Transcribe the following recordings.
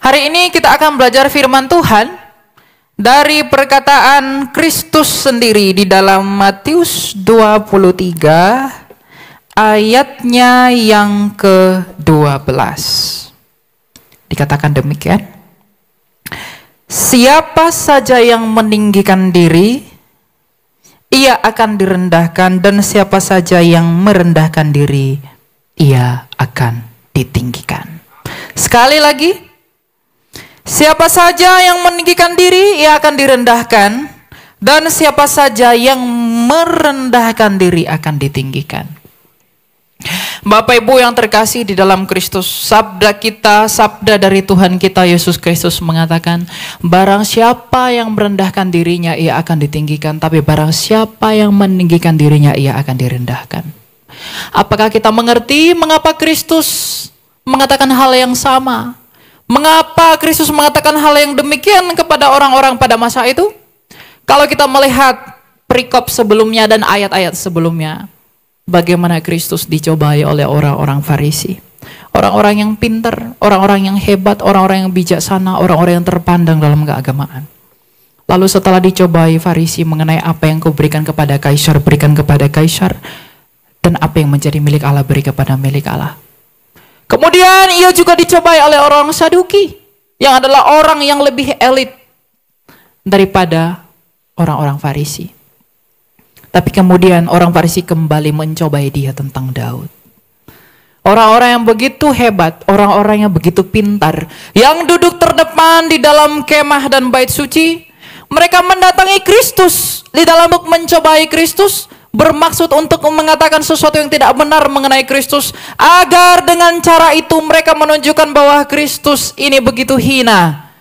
Hari ini kita akan belajar firman Tuhan dari perkataan Kristus sendiri di dalam Matius 23 ayatnya yang ke-12. Dikatakan demikian. Siapa saja yang meninggikan diri, ia akan direndahkan, dan siapa saja yang merendahkan diri, ia akan ditinggikan. Sekali lagi, siapa saja yang meninggikan diri, ia akan direndahkan, dan siapa saja yang merendahkan diri akan ditinggikan. Bapak Ibu yang terkasih di dalam Kristus, sabda dari Tuhan kita Yesus Kristus mengatakan, barang siapa yang merendahkan dirinya, ia akan ditinggikan, tapi barang siapa yang meninggikan dirinya, ia akan direndahkan. Apakah kita mengerti mengapa Kristus mengatakan hal yang sama? Mengapa Kristus mengatakan hal yang demikian kepada orang-orang pada masa itu? Kalau kita melihat perikop sebelumnya dan ayat-ayat sebelumnya, bagaimana Kristus dicobai oleh orang-orang Farisi, orang-orang yang pintar, orang-orang yang hebat, orang-orang yang bijaksana, orang-orang yang terpandang dalam keagamaan. Lalu setelah dicobai Farisi mengenai apa yang kau berikan kepada Kaisar, berikan kepada Kaisar, dan apa yang menjadi milik Allah, beri kepada milik Allah. Kemudian ia juga dicobai oleh orang Saduki, yang adalah orang yang lebih elit daripada orang-orang Farisi. Tapi kemudian orang Farisi kembali mencobai dia tentang Daud. Orang-orang yang begitu hebat, orang-orang yang begitu pintar, yang duduk terdepan di dalam kemah dan bait suci, mereka mendatangi Kristus di dalam untuk mencobai Kristus, bermaksud untuk mengatakan sesuatu yang tidak benar mengenai Kristus, agar dengan cara itu mereka menunjukkan bahwa Kristus ini begitu hina.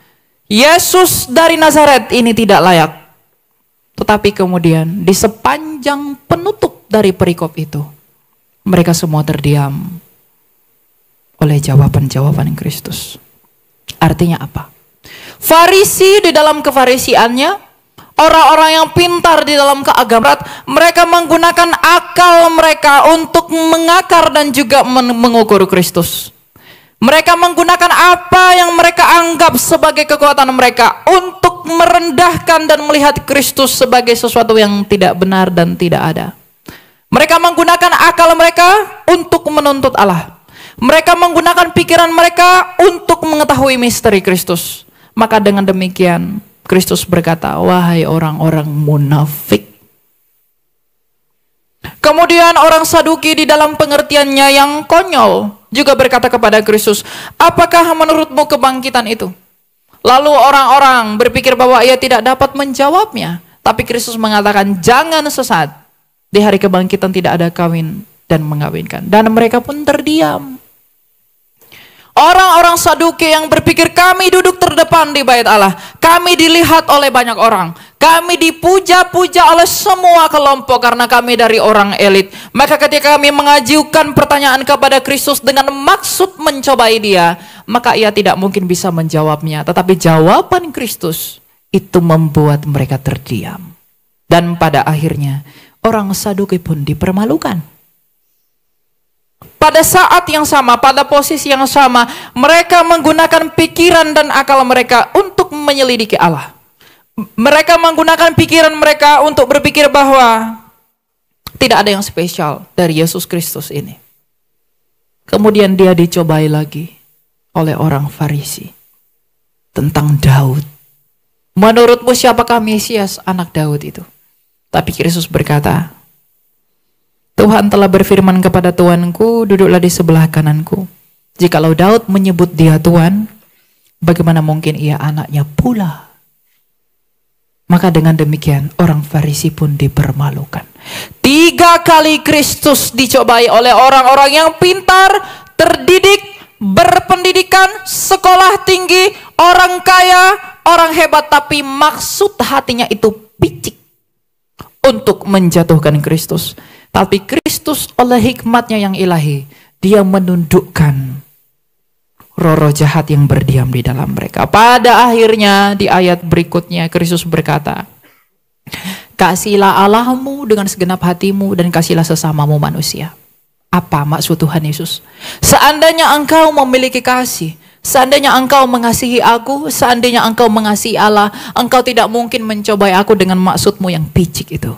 Yesus dari Nazaret ini tidak layak. Tetapi kemudian di sepanjang penutup dari perikop itu, mereka semua terdiam oleh jawaban-jawaban Kristus. Artinya apa? Farisi di dalam kefarisiannya, orang-orang yang pintar di dalam keagamaan, mereka menggunakan akal mereka untuk mengakar dan juga mengukur Kristus. Mereka menggunakan apa yang mereka anggap sebagai kekuatan mereka untuk merendahkan dan melihat Kristus sebagai sesuatu yang tidak benar dan tidak ada. Mereka menggunakan akal mereka untuk menuntut Allah. Mereka menggunakan pikiran mereka untuk mengetahui misteri Kristus. Maka dengan demikian Kristus berkata, wahai orang-orang munafik. Kemudian orang Saduki di dalam pengertiannya yang konyol juga berkata kepada Kristus, apakah menurutmu kebangkitan itu? Lalu orang-orang berpikir bahwa ia tidak dapat menjawabnya. Tapi Kristus mengatakan, jangan sesat. Di hari kebangkitan tidak ada kawin dan mengawinkan. Dan mereka pun terdiam. Orang-orang Saduki yang berpikir kami duduk terdepan di bait Allah, kami dilihat oleh banyak orang, kami dipuja-puja oleh semua kelompok karena kami dari orang elit. Maka ketika kami mengajukan pertanyaan kepada Kristus dengan maksud mencobai dia, maka ia tidak mungkin bisa menjawabnya. Tetapi jawaban Kristus itu membuat mereka terdiam. Dan pada akhirnya orang Saduki pun dipermalukan. Pada saat yang sama, pada posisi yang sama, mereka menggunakan pikiran dan akal mereka untuk menyelidiki Allah. Mereka menggunakan pikiran mereka untuk berpikir bahwa tidak ada yang spesial dari Yesus Kristus ini. Kemudian dia dicobai lagi oleh orang Farisi tentang Daud. Menurutmu siapakah Mesias, anak Daud itu? Tapi Kristus berkata, Tuhan telah berfirman kepada Tuanku, duduklah di sebelah kananku. Jikalau Daud menyebut dia Tuhan, bagaimana mungkin ia anaknya pula? Maka dengan demikian orang Farisi pun dipermalukan. 3 kali Kristus dicobai oleh orang-orang yang pintar, terdidik, berpendidikan, sekolah tinggi, orang kaya, orang hebat, tapi maksud hatinya itu picik untuk menjatuhkan Kristus. Tapi Kristus oleh hikmatnya yang ilahi, dia menundukkan roh-roh jahat yang berdiam di dalam mereka. Pada akhirnya di ayat berikutnya Kristus berkata, kasihlah Allahmu dengan segenap hatimu dan kasihlah sesamamu manusia. Apa maksud Tuhan Yesus? Seandainya engkau memiliki kasih, Seandainya engkau mengasihi aku, seandainya engkau mengasihi Allah, engkau tidak mungkin mencobai aku dengan maksudmu yang picik itu.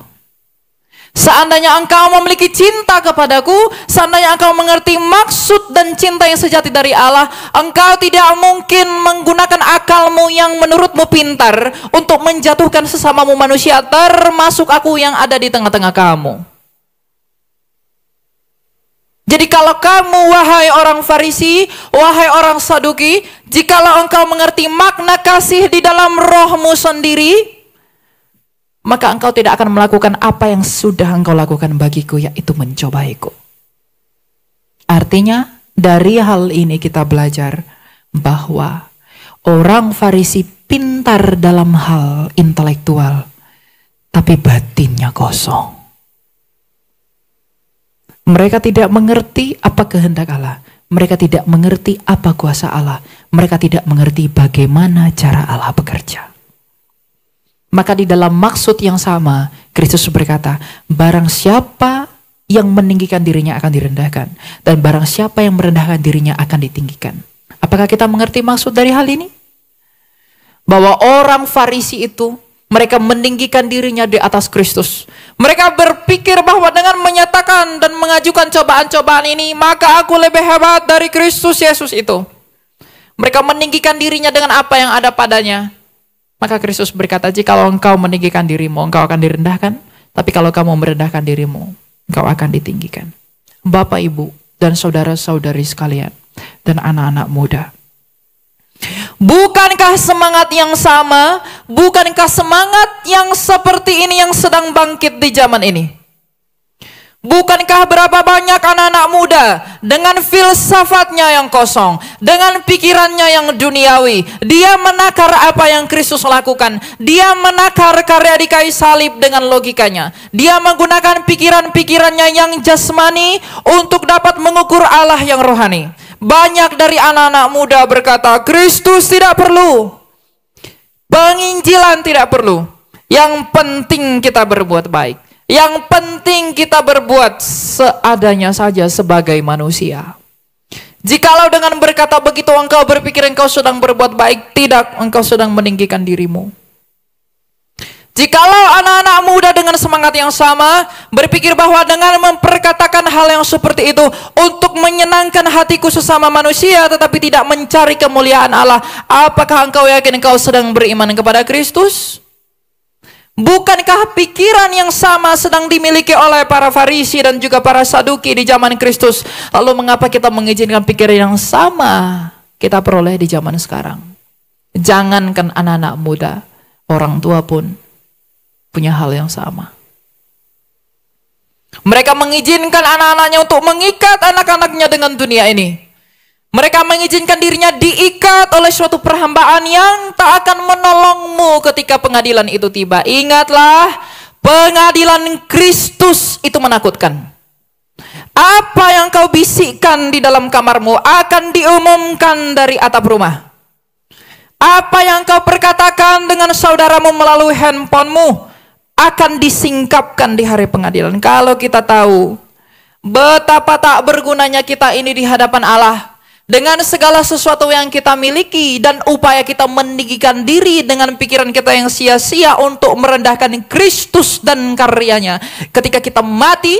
Seandainya engkau memiliki cinta kepadaku, seandainya engkau mengerti maksud dan cinta yang sejati dari Allah, engkau tidak mungkin menggunakan akalmu yang menurutmu pintar untuk menjatuhkan sesamamu manusia, termasuk aku yang ada di tengah-tengah kamu. Jadi kalau kamu, wahai orang Farisi, wahai orang Saduki, jikalau engkau mengerti makna kasih di dalam rohmu sendiri, maka engkau tidak akan melakukan apa yang sudah engkau lakukan bagiku, yaitu mencobaiku. Artinya, dari hal ini kita belajar bahwa orang Farisi pintar dalam hal intelektual, tapi batinnya kosong. Mereka tidak mengerti apa kehendak Allah. Mereka tidak mengerti apa kuasa Allah. Mereka tidak mengerti bagaimana cara Allah bekerja. Maka di dalam maksud yang sama, Kristus berkata, barang siapa yang meninggikan dirinya akan direndahkan, dan barang siapa yang merendahkan dirinya akan ditinggikan. Apakah kita mengerti maksud dari hal ini? Bahwa orang Farisi itu, mereka meninggikan dirinya di atas Kristus. Mereka berpikir bahwa dengan menyatakan dan mengajukan cobaan-cobaan ini, maka aku lebih hebat dari Kristus Yesus itu. Mereka meninggikan dirinya dengan apa yang ada padanya. Maka Kristus berkata, jika engkau meninggikan dirimu, engkau akan direndahkan. Tapi kalau kamu merendahkan dirimu, engkau akan ditinggikan. Bapak, Ibu, dan saudara-saudari sekalian, dan anak-anak muda, bukankah semangat yang sama, bukankah semangat yang seperti ini yang sedang bangkit di zaman ini? Bukankah berapa banyak anak-anak muda dengan filsafatnya yang kosong, dengan pikirannya yang duniawi, dia menakar apa yang Kristus lakukan, dia menakar karya di kayu salib dengan logikanya, dia menggunakan pikiran-pikirannya yang jasmani untuk dapat mengukur Allah yang rohani. Banyak dari anak-anak muda berkata, Kristus tidak perlu, penginjilan tidak perlu, yang penting kita berbuat baik. Yang penting kita berbuat seadanya saja sebagai manusia. Jikalau dengan berkata begitu engkau berpikir engkau sedang berbuat baik, tidak, engkau sedang meninggikan dirimu. Jikalau anak-anak muda dengan semangat yang sama berpikir bahwa dengan memperkatakan hal yang seperti itu untuk menyenangkan hatiku sesama manusia tetapi tidak mencari kemuliaan Allah, apakah engkau yakin engkau sedang beriman kepada Kristus? Bukankah pikiran yang sama sedang dimiliki oleh para Farisi dan juga para Saduki di zaman Kristus? Lalu mengapa kita mengizinkan pikiran yang sama kita peroleh di zaman sekarang? Jangankan anak-anak muda, orang tua pun punya hal yang sama. Mereka mengizinkan anak-anaknya untuk mengikat anak-anaknya dengan dunia ini. Mereka mengizinkan dirinya diikat oleh suatu perhambaan yang tak akan menolongmu ketika pengadilan itu tiba. Ingatlah, pengadilan Kristus itu menakutkan. Apa yang kau bisikkan di dalam kamarmu akan diumumkan dari atap rumah. Apa yang kau perkatakan dengan saudaramu melalui handphonemu akan disingkapkan di hari pengadilan. Kalau kita tahu betapa tak bergunanya kita ini di hadapan Allah, dengan segala sesuatu yang kita miliki dan upaya kita meninggikan diri dengan pikiran kita yang sia-sia untuk merendahkan Kristus dan karyanya, ketika kita mati,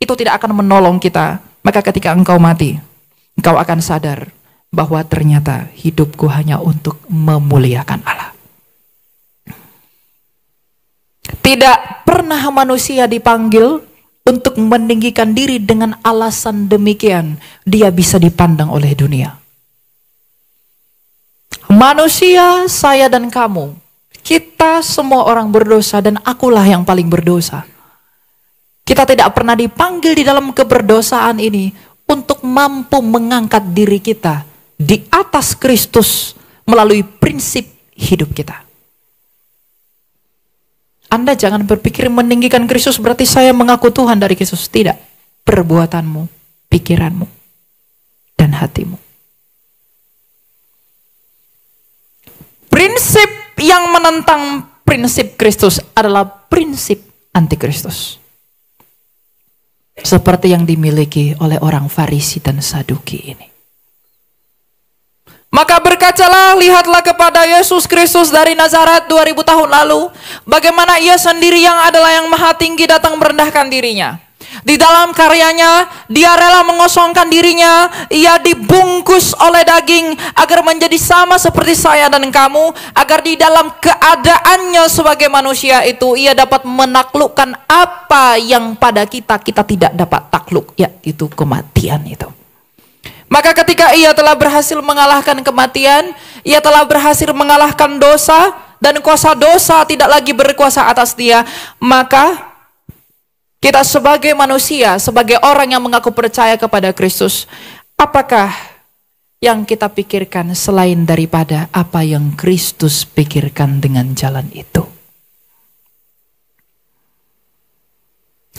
itu tidak akan menolong kita. Maka ketika engkau mati, engkau akan sadar bahwa ternyata hidupku hanya untuk memuliakan Allah. Tidak pernah manusia dipanggil untuk meninggikan diri dengan alasan demikian, dia bisa dipandang oleh dunia. Manusia, saya dan kamu, kita semua orang berdosa dan akulah yang paling berdosa. Kita tidak pernah dipanggil di dalam keberdosaan ini untuk mampu mengangkat diri kita di atas Kristus melalui prinsip hidup kita. Anda jangan berpikir meninggikan Kristus berarti saya mengaku Tuhan dari Kristus. Tidak. Perbuatanmu, pikiranmu, dan hatimu. Prinsip yang menentang prinsip Kristus adalah prinsip anti-Kristus. Seperti yang dimiliki oleh orang Farisi dan Saduki ini. Maka berkacalah, lihatlah kepada Yesus Kristus dari Nazaret 2000 tahun lalu. Bagaimana ia sendiri yang adalah yang maha tinggi datang merendahkan dirinya. Di dalam karyanya, dia rela mengosongkan dirinya. Ia dibungkus oleh daging agar menjadi sama seperti saya dan kamu. Agar di dalam keadaannya sebagai manusia itu, ia dapat menaklukkan apa yang pada kita tidak dapat takluk, yaitu kematian itu. Maka ketika ia telah berhasil mengalahkan kematian, ia telah berhasil mengalahkan dosa, dan kuasa dosa tidak lagi berkuasa atas dia, maka kita sebagai manusia, sebagai orang yang mengaku percaya kepada Kristus, apakah yang kita pikirkan selain daripada apa yang Kristus pikirkan dengan jalan itu?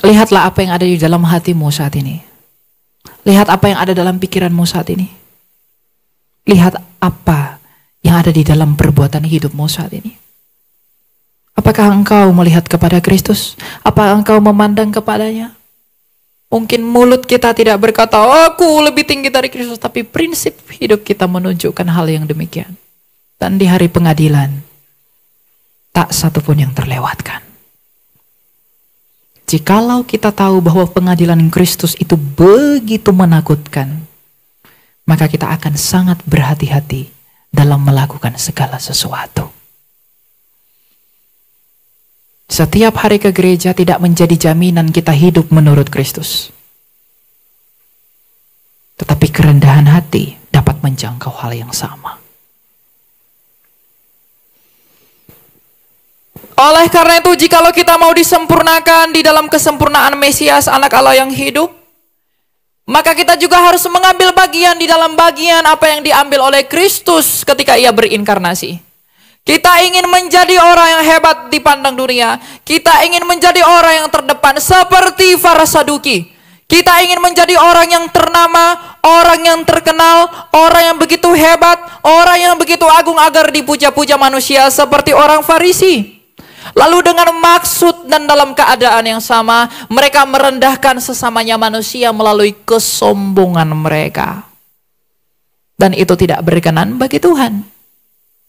Lihatlah apa yang ada di dalam hatimu saat ini. Lihat apa yang ada dalam pikiranmu saat ini. Lihat apa yang ada di dalam perbuatan hidupmu saat ini. Apakah engkau melihat kepada Kristus? Apakah engkau memandang kepadanya? Mungkin mulut kita tidak berkata, aku lebih tinggi dari Kristus. Tapi prinsip hidup kita menunjukkan hal yang demikian. Dan di hari pengadilan, tak satu pun yang terlewatkan. Jikalau kita tahu bahwa pengadilan Kristus itu begitu menakutkan, maka kita akan sangat berhati-hati dalam melakukan segala sesuatu. Setiap hari ke gereja tidak menjadi jaminan kita hidup menurut Kristus. Tetapi kerendahan hati dapat menjangkau hal yang sama. Oleh karena itu, jikalau kita mau disempurnakan di dalam kesempurnaan Mesias, anak Allah yang hidup, maka kita juga harus mengambil bagian di dalam bagian apa yang diambil oleh Kristus ketika ia berinkarnasi. Kita ingin menjadi orang yang hebat dipandang dunia. Kita ingin menjadi orang yang terdepan seperti para Saduki. Kita ingin menjadi orang yang ternama, orang yang terkenal, orang yang begitu hebat, orang yang begitu agung agar dipuja-puja manusia seperti orang Farisi. Lalu dengan maksud dan dalam keadaan yang sama, mereka merendahkan sesamanya manusia melalui kesombongan mereka. Dan itu tidak berkenan bagi Tuhan.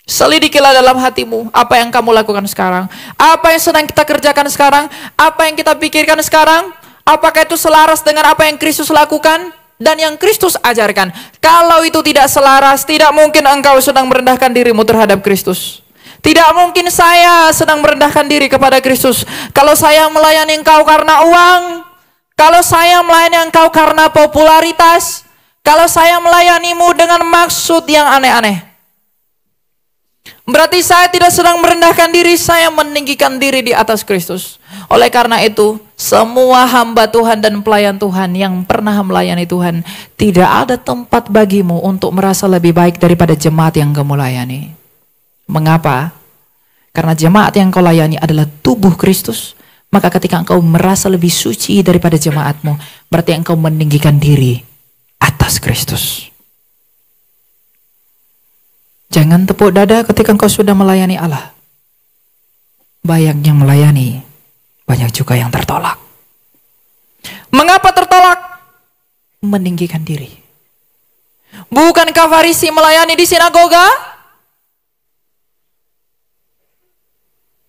Selidikilah dalam hatimu, apa yang kamu lakukan sekarang, apa yang sedang kita kerjakan sekarang, apa yang kita pikirkan sekarang, apakah itu selaras dengan apa yang Kristus lakukan dan yang Kristus ajarkan. Kalau itu tidak selaras, tidak mungkin engkau sedang merendahkan dirimu terhadap Kristus. Tidak mungkin saya sedang merendahkan diri kepada Kristus. Kalau saya melayani engkau karena uang, kalau saya melayani engkau karena popularitas, kalau saya melayanimu dengan maksud yang aneh-aneh, berarti saya tidak sedang merendahkan diri, saya meninggikan diri di atas Kristus. Oleh karena itu, semua hamba Tuhan dan pelayan Tuhan yang pernah melayani Tuhan, tidak ada tempat bagimu untuk merasa lebih baik daripada jemaat yang kamu layani. Mengapa? Karena jemaat yang kau layani adalah tubuh Kristus. Maka ketika engkau merasa lebih suci daripada jemaatmu, berarti engkau meninggikan diri atas Kristus. Jangan tepuk dada ketika engkau sudah melayani Allah. Banyak yang melayani, banyak juga yang tertolak. Mengapa tertolak? Meninggikan diri. Bukankah Farisi melayani di sinagoga?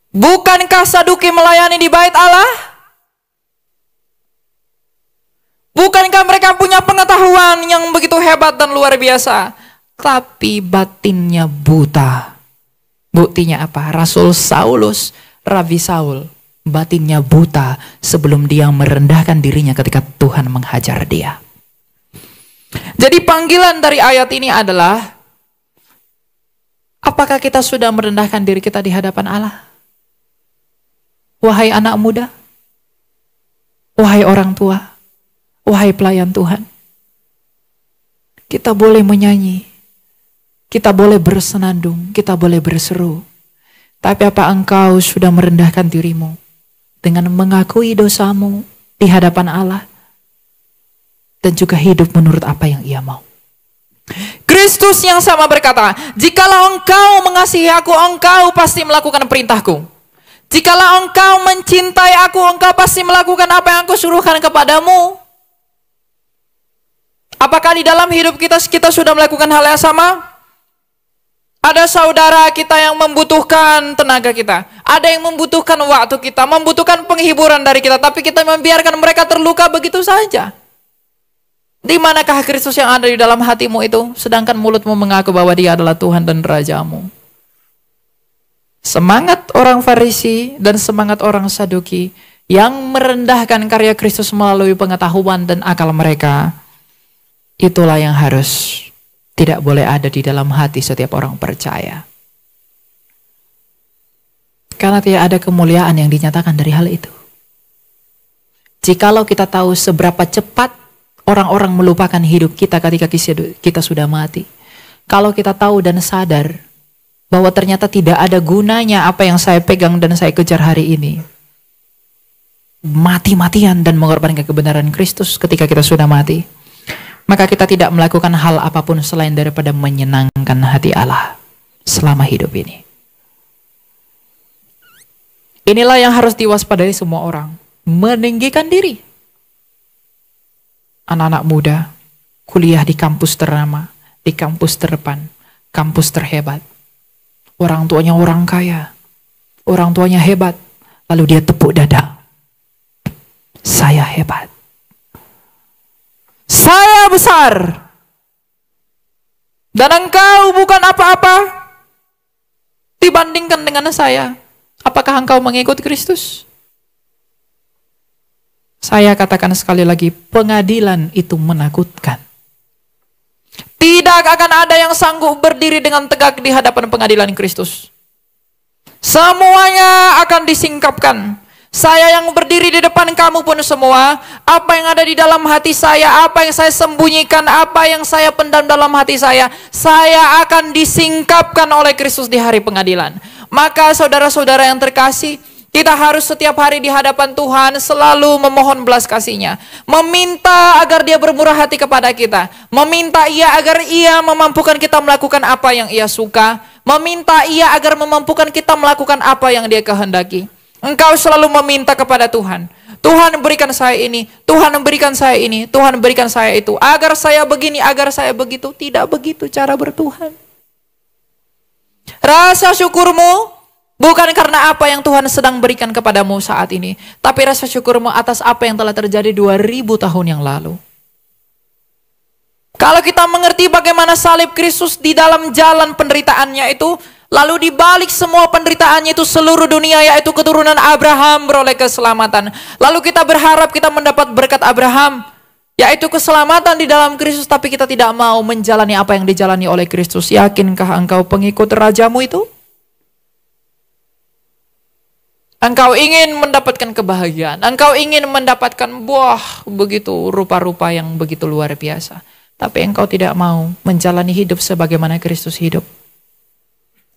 Bukankah Saduki melayani di bait Allah? Bukankah mereka punya pengetahuan yang begitu hebat dan luar biasa? Tapi batinnya buta. Buktinya apa? Rasul Saulus, Rabi Saul, batinnya buta sebelum dia merendahkan dirinya ketika Tuhan menghajar dia. Jadi panggilan dari ayat ini adalah, apakah kita sudah merendahkan diri kita di hadapan Allah? Wahai anak muda, wahai orang tua, wahai pelayan Tuhan, kita boleh menyanyi, kita boleh bersenandung, kita boleh berseru. Tapi apa engkau sudah merendahkan dirimu dengan mengakui dosamu di hadapan Allah dan juga hidup menurut apa yang Ia mau? Kristus yang sama berkata, jikalau engkau mengasihi aku, engkau pasti melakukan perintahku. Jikalau engkau mencintai aku, engkau pasti melakukan apa yang aku suruhkan kepadamu. Apakah di dalam hidup kita sudah melakukan hal yang sama? Ada saudara kita yang membutuhkan tenaga kita. Ada yang membutuhkan waktu kita, membutuhkan penghiburan dari kita. Tapi kita membiarkan mereka terluka begitu saja. Di manakah Kristus yang ada di dalam hatimu itu? Sedangkan mulutmu mengaku bahwa Dia adalah Tuhan dan Rajamu. Semangat orang Farisi dan semangat orang Saduki yang merendahkan karya Kristus melalui pengetahuan dan akal mereka, itulah yang harus tidak boleh ada di dalam hati setiap orang percaya. Karena tidak ada kemuliaan yang dinyatakan dari hal itu. Jikalau kita tahu seberapa cepat orang-orang melupakan hidup kita ketika kita sudah mati. Kalau kita tahu dan sadar bahwa ternyata tidak ada gunanya apa yang saya pegang dan saya kejar hari ini. Mati-matian dan mengorbankan kebenaran Kristus ketika kita sudah mati. Maka kita tidak melakukan hal apapun selain daripada menyenangkan hati Allah selama hidup ini. Inilah yang harus diwaspadai semua orang. Meninggikan diri. Anak-anak muda, kuliah di kampus ternama, di kampus terdepan, kampus terhebat. Orang tuanya orang kaya, orang tuanya hebat, lalu dia tepuk dada. Saya hebat. Saya besar. Dan engkau bukan apa-apa dibandingkan dengan saya. Apakah engkau mengikut Kristus? Saya katakan sekali lagi, pengadilan itu menakutkan. Tidak akan ada yang sanggup berdiri dengan tegak di hadapan pengadilan Kristus. Semuanya akan disingkapkan. Saya yang berdiri di depan kamu pun semua, apa yang ada di dalam hati saya, apa yang saya sembunyikan, apa yang saya pendam dalam hati saya akan disingkapkan oleh Kristus di hari pengadilan. Maka saudara-saudara yang terkasih, kita harus setiap hari di hadapan Tuhan selalu memohon belas kasih-Nya, meminta agar Dia bermurah hati kepada kita, meminta Ia agar Ia memampukan kita melakukan apa yang Ia suka, meminta Ia agar memampukan kita melakukan apa yang Dia kehendaki. Engkau selalu meminta kepada Tuhan. Tuhan berikan saya ini, Tuhan berikan saya ini, Tuhan berikan saya itu. Agar saya begini, agar saya begitu. Tidak begitu cara bertuhan. Rasa syukurmu bukan karena apa yang Tuhan sedang berikan kepadamu saat ini. Tapi rasa syukurmu atas apa yang telah terjadi 2000 tahun yang lalu. Kalau kita mengerti bagaimana salib Kristus di dalam jalan penderitaannya itu, lalu di balik semua penderitaannya itu seluruh dunia yaitu keturunan Abraham beroleh keselamatan. Lalu kita berharap kita mendapat berkat Abraham, yaitu keselamatan di dalam Kristus, tapi kita tidak mau menjalani apa yang dijalani oleh Kristus. Yakinkah engkau pengikut Rajamu itu? Engkau ingin mendapatkan kebahagiaan, engkau ingin mendapatkan buah begitu rupa-rupa yang begitu luar biasa, tapi engkau tidak mau menjalani hidup sebagaimana Kristus hidup.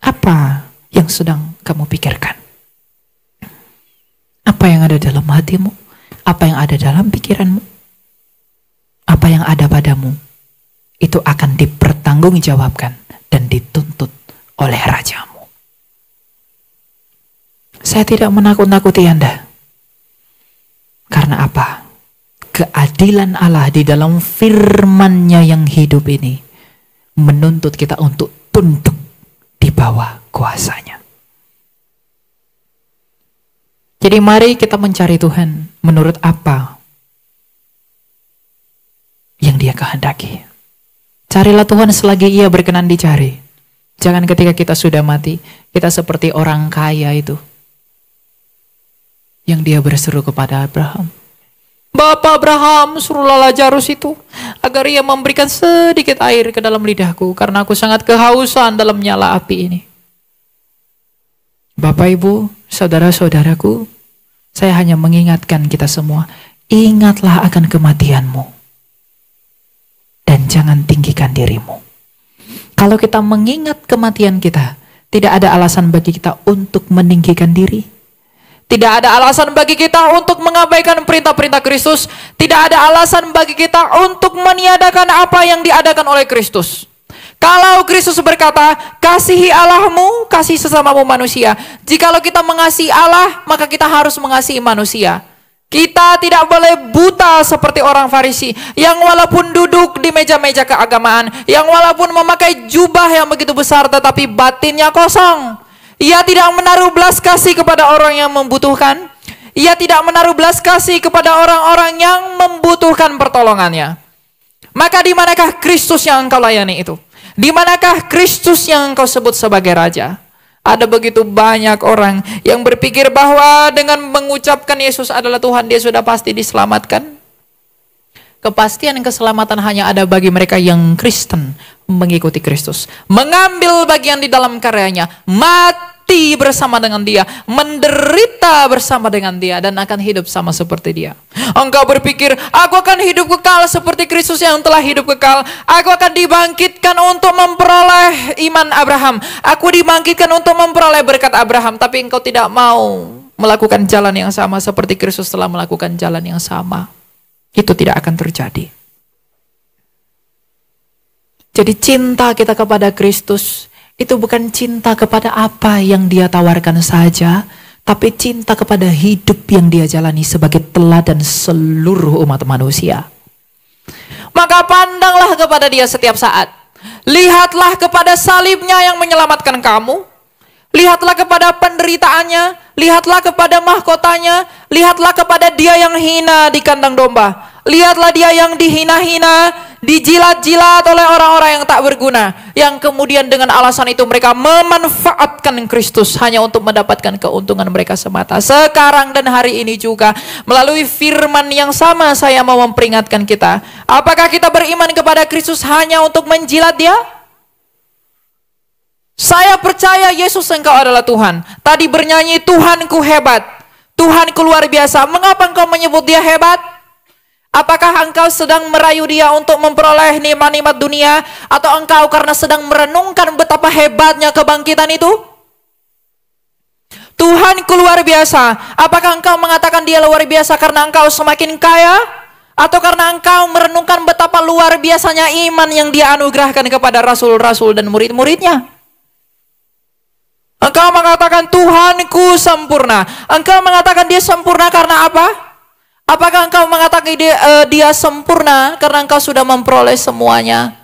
Apa yang sedang kamu pikirkan? Apa yang ada dalam hatimu? Apa yang ada dalam pikiranmu? Apa yang ada padamu? Itu akan dipertanggungjawabkan dan dituntut oleh Rajamu. Saya tidak menakut-nakuti Anda. Karena apa? Keadilan Allah di dalam firman-Nya yang hidup ini menuntut kita untuk tunduk di bawah kuasa-Nya. Jadi mari kita mencari Tuhan menurut apa yang Dia kehendaki. Carilah Tuhan selagi Ia berkenan dicari. Jangan ketika kita sudah mati, kita seperti orang kaya itu yang dia berseru kepada Abraham. Bapak Abraham, suruhlah Lazarus itu agar ia memberikan sedikit air ke dalam lidahku, karena aku sangat kehausan dalam nyala api ini. Bapak Ibu, saudara-saudaraku, saya hanya mengingatkan kita semua, ingatlah akan kematianmu dan jangan tinggikan dirimu. Kalau kita mengingat kematian kita, tidak ada alasan bagi kita untuk meninggikan diri. Tidak ada alasan bagi kita untuk mengabaikan perintah-perintah Kristus. Tidak ada alasan bagi kita untuk meniadakan apa yang diadakan oleh Kristus. Kalau Kristus berkata, kasihi Allahmu, kasih sesamamu manusia. Jikalau kita mengasihi Allah, maka kita harus mengasihi manusia. Kita tidak boleh buta seperti orang Farisi yang walaupun duduk di meja-meja keagamaan, yang walaupun memakai jubah yang begitu besar tetapi batinnya kosong. Ia tidak menaruh belas kasih kepada orang yang membutuhkan. Ia tidak menaruh belas kasih kepada orang-orang yang membutuhkan pertolongannya. Maka di manakah Kristus yang engkau layani itu? Di manakah Kristus yang engkau sebut sebagai Raja? Ada begitu banyak orang yang berpikir bahwa dengan mengucapkan Yesus adalah Tuhan, dia sudah pasti diselamatkan. Kepastian keselamatan hanya ada bagi mereka yang Kristen, mengikuti Kristus, mengambil bagian di dalam karyanya, mati bersama dengan dia, menderita bersama dengan dia, dan akan hidup sama seperti dia. Engkau berpikir, aku akan hidup kekal seperti Kristus yang telah hidup kekal. Aku akan dibangkitkan untuk memperoleh iman Abraham. Aku dibangkitkan untuk memperoleh berkat Abraham. Tapi engkau tidak mau melakukan jalan yang sama seperti Kristus telah melakukan jalan yang sama. Itu tidak akan terjadi. Jadi cinta kita kepada Kristus itu bukan cinta kepada apa yang dia tawarkan saja, tapi cinta kepada hidup yang dia jalani sebagai teladan seluruh umat manusia. Maka pandanglah kepada dia setiap saat. Lihatlah kepada salibnya yang menyelamatkan kamu. Lihatlah kepada penderitaannya. Lihatlah kepada mahkotanya. Lihatlah kepada dia yang hina di kandang domba. Lihatlah dia yang dihina-hina, dijilat-jilat oleh orang-orang yang tak berguna, yang kemudian dengan alasan itu mereka memanfaatkan Kristus hanya untuk mendapatkan keuntungan mereka semata. Sekarang dan hari ini juga melalui firman yang sama saya mau memperingatkan kita. Apakah kita beriman kepada Kristus hanya untuk menjilat dia? Saya percaya Yesus engkau adalah Tuhan. Tadi bernyanyi, Tuhanku hebat, Tuhanku luar biasa. Mengapa engkau menyebut dia hebat? Apakah engkau sedang merayu dia untuk memperoleh nikmat-nikmat dunia? Atau engkau karena sedang merenungkan betapa hebatnya kebangkitan itu? Tuhanku luar biasa. Apakah engkau mengatakan dia luar biasa karena engkau semakin kaya? Atau karena engkau merenungkan betapa luar biasanya iman yang dia anugerahkan kepada rasul-rasul dan murid-muridnya? Engkau mengatakan Tuhanku sempurna. Engkau mengatakan dia sempurna karena apa? Apakah engkau mengatakan dia sempurna karena engkau sudah memperoleh semuanya?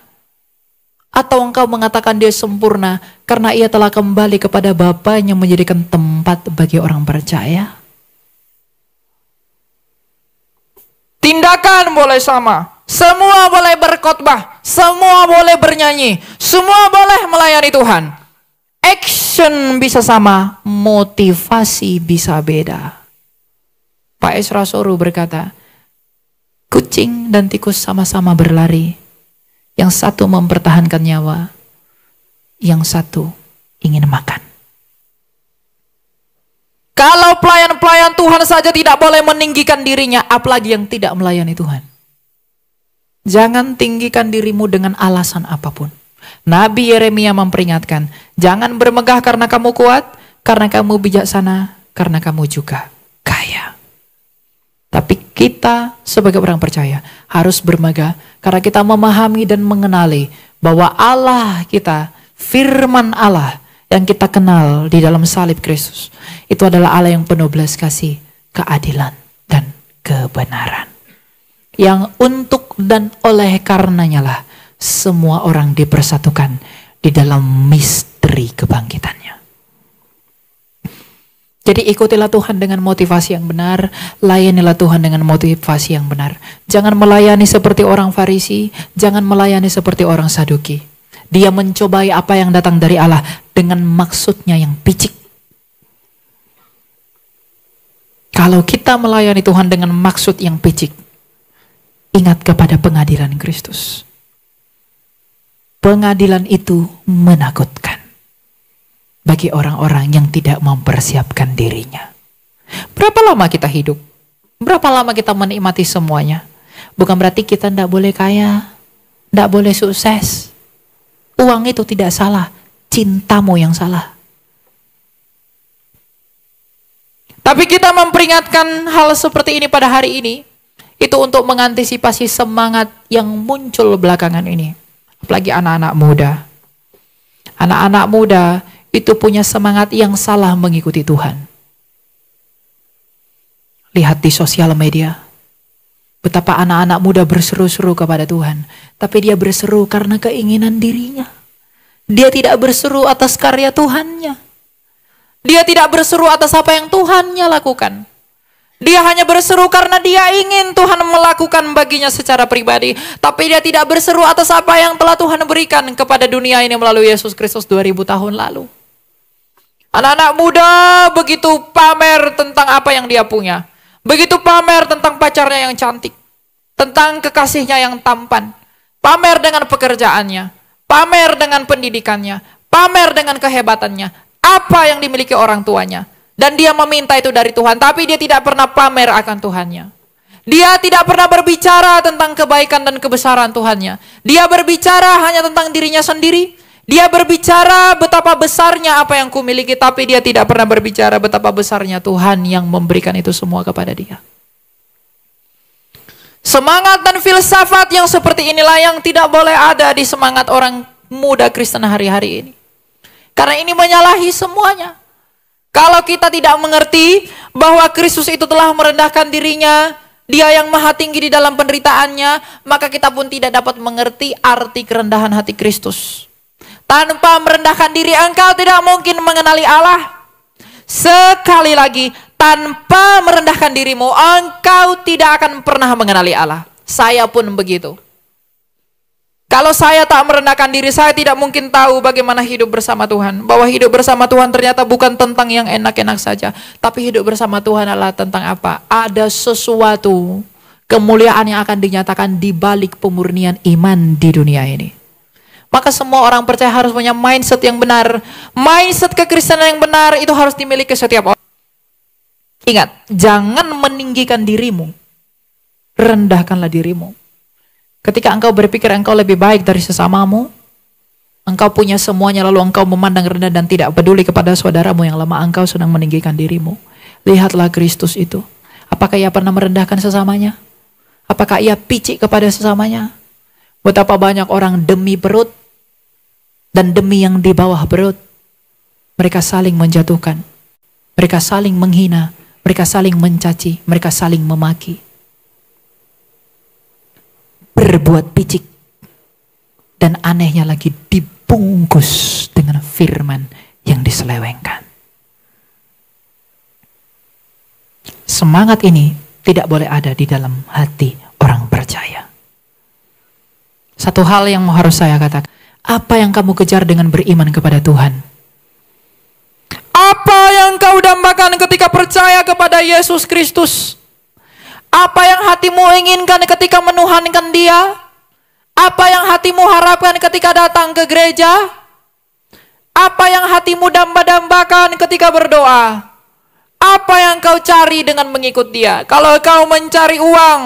Atau engkau mengatakan dia sempurna karena ia telah kembali kepada Bapanya menjadikan tempat bagi orang percaya? Tindakan boleh sama, semua boleh berkhotbah, semua boleh bernyanyi, semua boleh melayani Tuhan. Action bisa sama, motivasi bisa beda. Pak Esra Soru berkata, kucing dan tikus sama-sama berlari. Yang satu mempertahankan nyawa, yang satu ingin makan. Kalau pelayan-pelayan Tuhan saja tidak boleh meninggikan dirinya, apalagi yang tidak melayani Tuhan. Jangan tinggikan dirimu dengan alasan apapun. Nabi Yeremia memperingatkan, jangan bermegah karena kamu kuat, karena kamu bijaksana, karena kamu juga kaya. Tapi kita sebagai orang percaya harus bermegah karena kita memahami dan mengenali bahwa Allah kita, firman Allah yang kita kenal di dalam salib Kristus, itu adalah Allah yang penuh belas kasih, keadilan, dan kebenaran. Yang untuk dan oleh karenanya lah semua orang dipersatukan di dalam misteri kebangkitannya. Jadi ikutilah Tuhan dengan motivasi yang benar, layanilah Tuhan dengan motivasi yang benar. Jangan melayani seperti orang Farisi, jangan melayani seperti orang Saduki. Dia mencobai apa yang datang dari Allah dengan maksudnya yang picik. Kalau kita melayani Tuhan dengan maksud yang picik, ingat kepada pengadilan Kristus. Pengadilan itu menakutkan bagi orang-orang yang tidak mempersiapkan dirinya. Berapa lama kita hidup? Berapa lama kita menikmati semuanya? Bukan berarti kita tidak boleh kaya, tidak boleh sukses. Uang itu tidak salah, cintamu yang salah. Tapi kita memperingatkan hal seperti ini pada hari ini, itu untuk mengantisipasi semangat yang muncul belakangan ini. Apalagi anak-anak muda. Anak-anak muda itu punya semangat yang salah mengikuti Tuhan. Lihat di sosial media, betapa anak-anak muda berseru-seru kepada Tuhan. Tapi dia berseru karena keinginan dirinya. Dia tidak berseru atas karya Tuhannya. Dia tidak berseru atas apa yang Tuhannya lakukan. Dia hanya berseru karena dia ingin Tuhan melakukan baginya secara pribadi. Tapi dia tidak berseru atas apa yang telah Tuhan berikan kepada dunia ini melalui Yesus Kristus 2000 tahun lalu. Anak-anak muda begitu pamer tentang apa yang dia punya. Begitu pamer tentang pacarnya yang cantik. Tentang kekasihnya yang tampan. Pamer dengan pekerjaannya. Pamer dengan pendidikannya. Pamer dengan kehebatannya. Apa yang dimiliki orang tuanya. Dan dia meminta itu dari Tuhan, tapi dia tidak pernah pamer akan Tuhannya. Dia tidak pernah berbicara tentang kebaikan dan kebesaran Tuhannya. Dia berbicara hanya tentang dirinya sendiri. Dia berbicara betapa besarnya apa yang kumiliki, tapi dia tidak pernah berbicara betapa besarnya Tuhan yang memberikan itu semua kepada dia. Semangat dan filsafat yang seperti inilah yang tidak boleh ada di semangat orang muda Kristen hari-hari ini. Karena ini menyalahi semuanya. Kalau kita tidak mengerti bahwa Kristus itu telah merendahkan dirinya, dia yang maha tinggi di dalam penderitaannya, maka kita pun tidak dapat mengerti arti kerendahan hati Kristus. Tanpa merendahkan diri, engkau tidak mungkin mengenali Allah. Sekali lagi, tanpa merendahkan dirimu, engkau tidak akan pernah mengenali Allah. Saya pun begitu. Kalau saya tak merendahkan diri, saya tidak mungkin tahu bagaimana hidup bersama Tuhan. Bahwa hidup bersama Tuhan ternyata bukan tentang yang enak-enak saja. Tapi hidup bersama Tuhan adalah tentang apa? Ada sesuatu kemuliaan yang akan dinyatakan di balik pemurnian iman di dunia ini. Maka semua orang percaya harus punya mindset yang benar. Mindset kekristenan yang benar itu harus dimiliki setiap orang. Ingat, jangan meninggikan dirimu. Rendahkanlah dirimu. Ketika engkau berpikir engkau lebih baik dari sesamamu, engkau punya semuanya lalu engkau memandang rendah dan tidak peduli kepada saudaramu yang lemah, engkau sedang meninggikan dirimu. Lihatlah Kristus itu. Apakah ia pernah merendahkan sesamanya? Apakah ia picik kepada sesamanya? Betapa banyak orang demi perut dan demi yang di bawah perut, mereka saling menjatuhkan, mereka saling menghina, mereka saling mencaci, mereka saling memaki. Berbuat picik, dan anehnya lagi dibungkus dengan firman yang diselewengkan. Semangat ini tidak boleh ada di dalam hati orang percaya. Satu hal yang harus saya katakan, apa yang kamu kejar dengan beriman kepada Tuhan? Apa yang kau dambakan ketika percaya kepada Yesus Kristus? Apa yang hatimu inginkan ketika menuhankan Dia? Apa yang hatimu harapkan ketika datang ke gereja? Apa yang hatimu damba-dambakan ketika berdoa? Apa yang kau cari dengan mengikut Dia? Kalau kau mencari uang,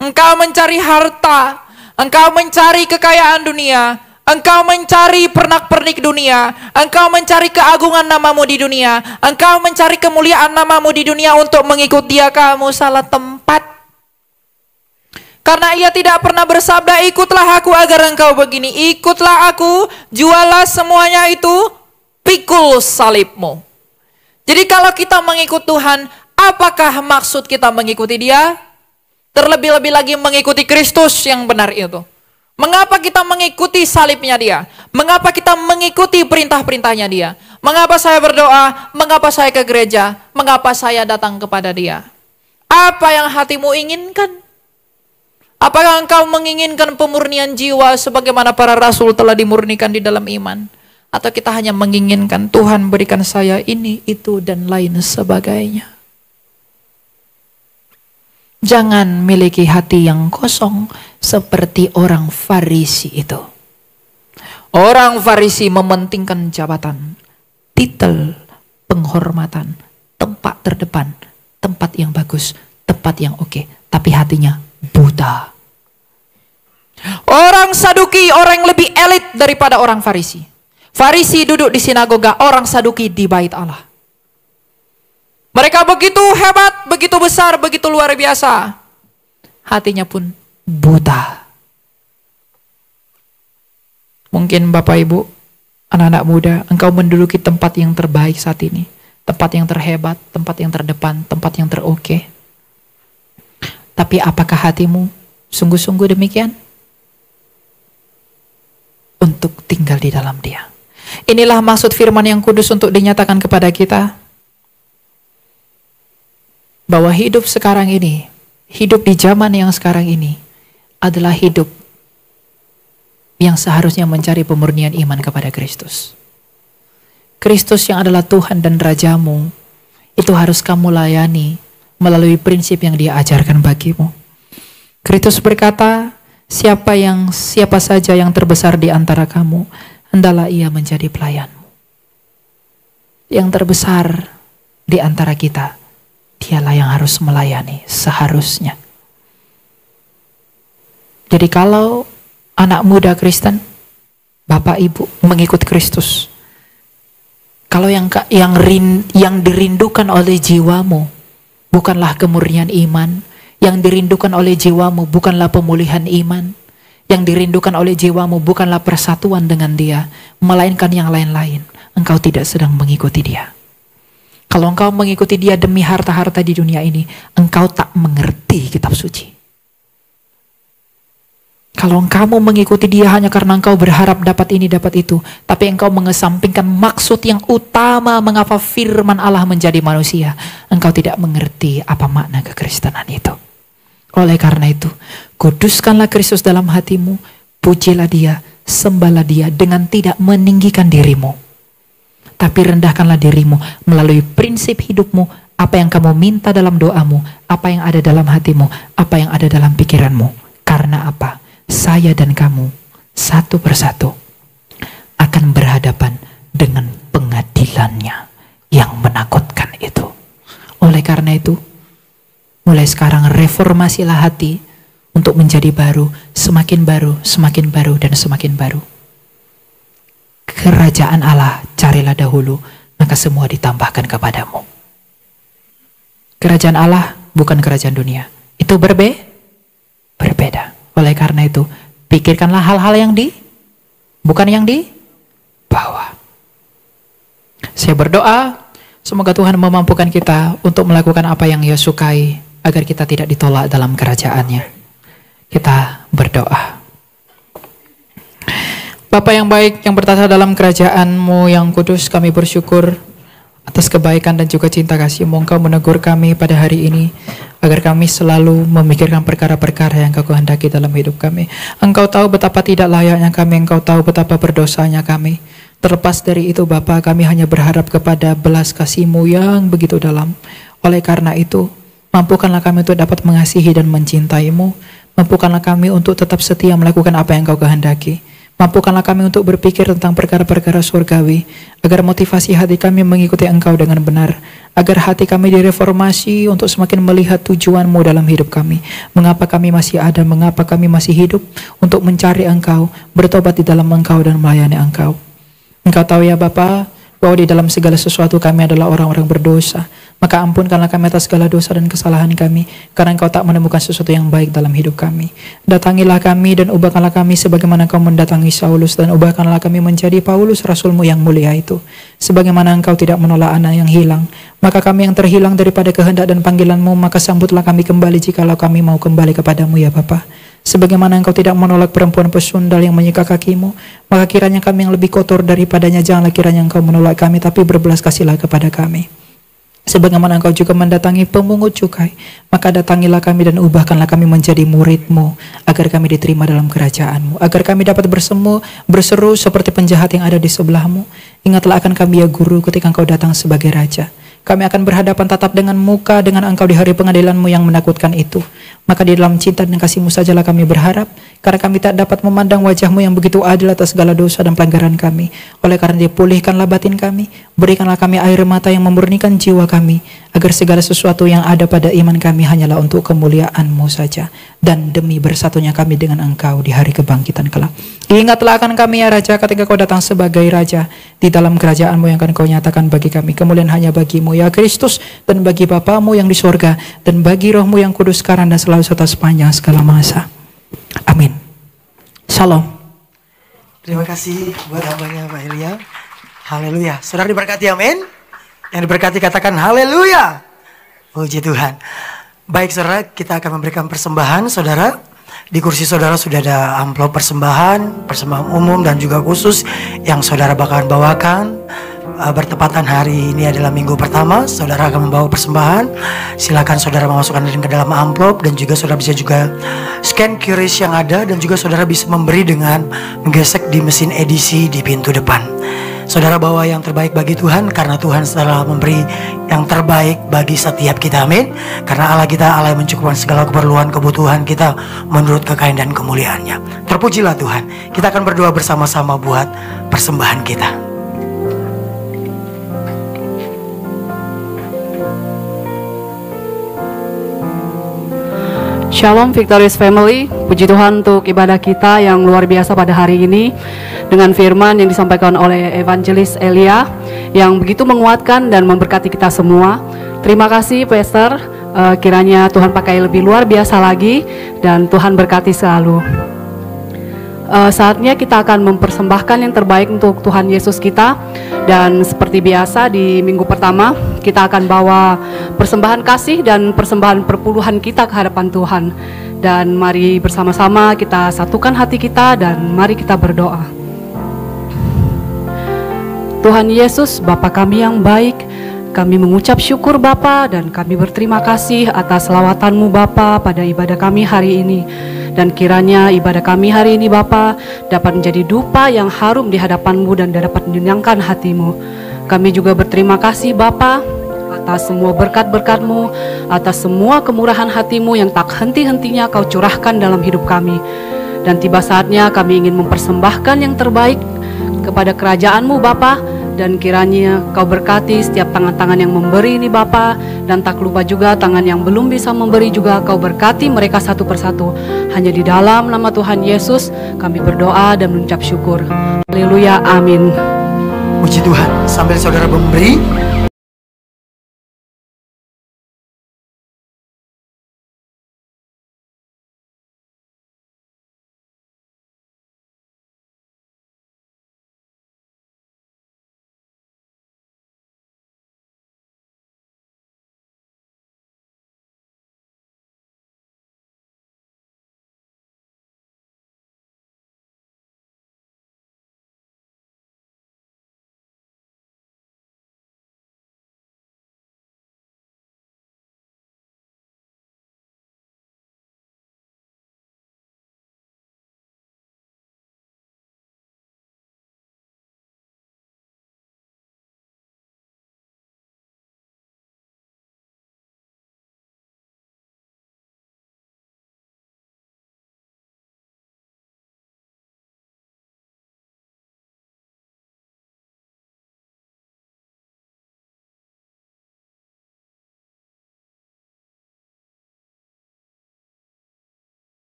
engkau mencari harta, engkau mencari kekayaan dunia, engkau mencari pernak-pernik dunia, engkau mencari keagungan namamu di dunia, engkau mencari kemuliaan namamu di dunia untuk mengikut Dia, kamu salah tempat. Karena Ia tidak pernah bersabda, ikutlah aku agar engkau begini, ikutlah aku, jualah semuanya itu, pikul salibmu. Jadi kalau kita mengikut Tuhan, apakah maksud kita mengikuti Dia? Terlebih-lebih lagi mengikuti Kristus yang benar itu. Mengapa kita mengikuti salibnya Dia? Mengapa kita mengikuti perintah-perintahnya Dia? Mengapa saya berdoa? Mengapa saya ke gereja? Mengapa saya datang kepada Dia? Apa yang hatimu inginkan? Apakah engkau menginginkan pemurnian jiwa sebagaimana para rasul telah dimurnikan di dalam iman? Atau kita hanya menginginkan Tuhan berikan saya ini, itu, dan lain sebagainya? Jangan miliki hati yang kosong seperti orang Farisi itu. Orang Farisi mementingkan jabatan, titel, penghormatan, tempat terdepan, tempat yang bagus, tempat yang oke, tapi hatinya buta. Orang Saduki, orang yang lebih elit daripada orang Farisi. Farisi duduk di sinagoga, orang Saduki di bait Allah. Mereka begitu hebat, begitu besar, begitu luar biasa. Hatinya pun buta. Mungkin Bapak Ibu, anak-anak muda, engkau menduduki tempat yang terbaik saat ini. Tempat yang terhebat, tempat yang terdepan, tempat yang teroke. Tapi apakah hatimu sungguh-sungguh demikian? Untuk tinggal di dalam Dia. Inilah maksud firman yang kudus untuk dinyatakan kepada kita. Bahwa hidup sekarang ini, hidup di zaman yang sekarang ini, adalah hidup yang seharusnya mencari pemurnian iman kepada Kristus. Kristus yang adalah Tuhan dan Rajamu, itu harus kamu layani melalui prinsip yang Dia ajarkan bagimu. Kristus berkata, siapa saja yang terbesar di antara kamu, hendaklah ia menjadi pelayanmu. Yang terbesar di antara kita, dialah yang harus melayani seharusnya. Jadi kalau anak muda Kristen, Bapak Ibu mengikut Kristus, kalau yang dirindukan oleh jiwamu bukanlah kemurnian iman, yang dirindukan oleh jiwamu bukanlah pemulihan iman, yang dirindukan oleh jiwamu bukanlah persatuan dengan Dia, melainkan yang lain-lain, engkau tidak sedang mengikuti Dia. Kalau engkau mengikuti Dia demi harta-harta di dunia ini, engkau tak mengerti kitab suci. Kalau kamu mengikuti Dia hanya karena engkau berharap dapat ini, dapat itu, tapi engkau mengesampingkan maksud yang utama mengapa firman Allah menjadi manusia, engkau tidak mengerti apa makna kekristenan itu. Oleh karena itu, kuduskanlah Kristus dalam hatimu, pujilah Dia, sembahlah Dia dengan tidak meninggikan dirimu. Tapi rendahkanlah dirimu melalui prinsip hidupmu, apa yang kamu minta dalam doamu, apa yang ada dalam hatimu, apa yang ada dalam pikiranmu. Karena apa? Saya dan kamu satu persatu akan berhadapan dengan pengadilannya yang menakutkan itu. Oleh karena itu, mulai sekarang reformasilah hati untuk menjadi baru, semakin baru, semakin baru, dan semakin baru. Kerajaan Allah carilah dahulu, maka semua ditambahkan kepadamu. Kerajaan Allah bukan kerajaan dunia. Itu berbeda. Oleh karena itu, pikirkanlah hal-hal yang bukan yang di bawah. Saya berdoa, semoga Tuhan memampukan kita untuk melakukan apa yang Ia sukai, agar kita tidak ditolak dalam kerajaannya. Kita berdoa. Bapa yang baik, yang bertata dalam kerajaan-Mu yang kudus, kami bersyukur atas kebaikan dan juga cinta kasih-Mu. Engkau menegur kami pada hari ini, agar kami selalu memikirkan perkara-perkara yang Kau kehendaki dalam hidup kami. Engkau tahu betapa tidak layaknya kami, Engkau tahu betapa berdosanya kami. Terlepas dari itu Bapa, kami hanya berharap kepada belas kasih-Mu yang begitu dalam. Oleh karena itu, mampukanlah kami untuk dapat mengasihi dan mencintai-Mu. Mampukanlah kami untuk tetap setia melakukan apa yang Kau kehendaki. Mampukanlah kami untuk berpikir tentang perkara-perkara surgawi, agar motivasi hati kami mengikuti Engkau dengan benar, agar hati kami direformasi untuk semakin melihat tujuan-Mu dalam hidup kami. Mengapa kami masih ada, mengapa kami masih hidup, untuk mencari Engkau, bertobat di dalam Engkau dan melayani Engkau. Engkau tahu ya Bapa, bahwa di dalam segala sesuatu kami adalah orang-orang berdosa. Maka ampunkanlah kami atas segala dosa dan kesalahan kami, karena Engkau tak menemukan sesuatu yang baik dalam hidup kami. Datangilah kami dan ubahkanlah kami sebagaimana Engkau mendatangi Saulus, dan ubahkanlah kami menjadi Paulus, Rasul-Mu yang mulia itu. Sebagaimana Engkau tidak menolak anak yang hilang, maka kami yang terhilang daripada kehendak dan panggilan-Mu, maka sambutlah kami kembali jikalau kami mau kembali kepadamu ya Bapa. Sebagaimana Engkau tidak menolak perempuan pesundal yang menyika kaki-Mu, maka kiranya kami yang lebih kotor daripadanya, janganlah kiranya Engkau menolak kami, tapi berbelas kasihlah kepada kami. Sebagaimana Engkau juga mendatangi pemungut cukai, maka datangilah kami dan ubahkanlah kami menjadi murid-Mu, agar kami diterima dalam kerajaan-Mu, agar kami dapat berseru seperti penjahat yang ada di sebelah-Mu. Ingatlah akan kami ya Guru, ketika Engkau datang sebagai Raja. Kami akan berhadapan tatap dengan muka dengan Engkau di hari pengadilan-Mu yang menakutkan itu. Maka di dalam cinta dan kasih-Mu sajalah kami berharap, karena kami tak dapat memandang wajah-Mu yang begitu adil atas segala dosa dan pelanggaran kami. Oleh karena dipulihkanlah batin kami, berikanlah kami air mata yang memurnikan jiwa kami, agar segala sesuatu yang ada pada iman kami hanyalah untuk kemuliaan-Mu saja, dan demi bersatunya kami dengan Engkau di hari kebangkitan kelak. Ingatlah akan kami ya Raja, ketika Kau datang sebagai Raja di dalam kerajaan-Mu yang akan Kau nyatakan bagi kami. Kemuliaan hanya bagi-Mu ya Kristus, dan bagi Bapa-Mu yang di sorga, dan bagi Roh-Mu yang kudus sekarang dan selalu serta sepanjang segala masa. Amin. Shalom. Terima kasih buat hambanya Pak Elia. Haleluya. Saudara diberkati, amin. Yang diberkati katakan haleluya. Puji Tuhan. Baik saudara, kita akan memberikan persembahan saudara. Di kursi saudara sudah ada amplop persembahan umum dan juga khusus yang saudara bakalan bawakan. Bertepatan hari ini adalah minggu pertama, saudara akan membawa persembahan. Silakan saudara memasukkan ke dalam amplop, dan juga saudara bisa juga scan QRIS yang ada, dan juga saudara bisa memberi dengan menggesek di mesin edisi di pintu depan. Saudara bawa yang terbaik bagi Tuhan, karena Tuhan telah memberi yang terbaik bagi setiap kita, amin. Karena Allah kita Allah yang mencukupkan segala keperluan kebutuhan kita menurut kekayaan dan kemuliaannya. Terpujilah Tuhan. Kita akan berdoa bersama-sama buat persembahan kita. Shalom Victorious Family, puji Tuhan untuk ibadah kita yang luar biasa pada hari ini dengan firman yang disampaikan oleh Evangelis Elia yang begitu menguatkan dan memberkati kita semua. Terima kasih Pastor, kiranya Tuhan pakai lebih luar biasa lagi dan Tuhan berkati selalu. Saatnya kita akan mempersembahkan yang terbaik untuk Tuhan Yesus kita. Dan seperti biasa di minggu pertama kita akan bawa persembahan kasih dan persembahan perpuluhan kita ke hadapan Tuhan. Dan mari bersama-sama kita satukan hati kita dan mari kita berdoa. Tuhan Yesus, Bapa kami yang baik, kami mengucap syukur Bapa dan kami berterima kasih atas selawatan-Mu Bapa pada ibadah kami hari ini. Dan kiranya ibadah kami hari ini Bapa dapat menjadi dupa yang harum di hadapan-Mu dan dapat menyenangkan hati-Mu. Kami juga berterima kasih Bapa atas semua berkat-berkat-Mu, atas semua kemurahan hati-Mu yang tak henti-hentinya Kau curahkan dalam hidup kami. Dan tiba saatnya kami ingin mempersembahkan yang terbaik kepada kerajaan-Mu Bapa. Dan kiranya Kau berkati setiap tangan-tangan yang memberi ini Bapa. Dan tak lupa juga tangan yang belum bisa memberi juga Kau berkati mereka satu persatu. Hanya di dalam nama Tuhan Yesus kami berdoa dan mengucap syukur. Haleluya, amin. Puji Tuhan. Sambil saudara memberi,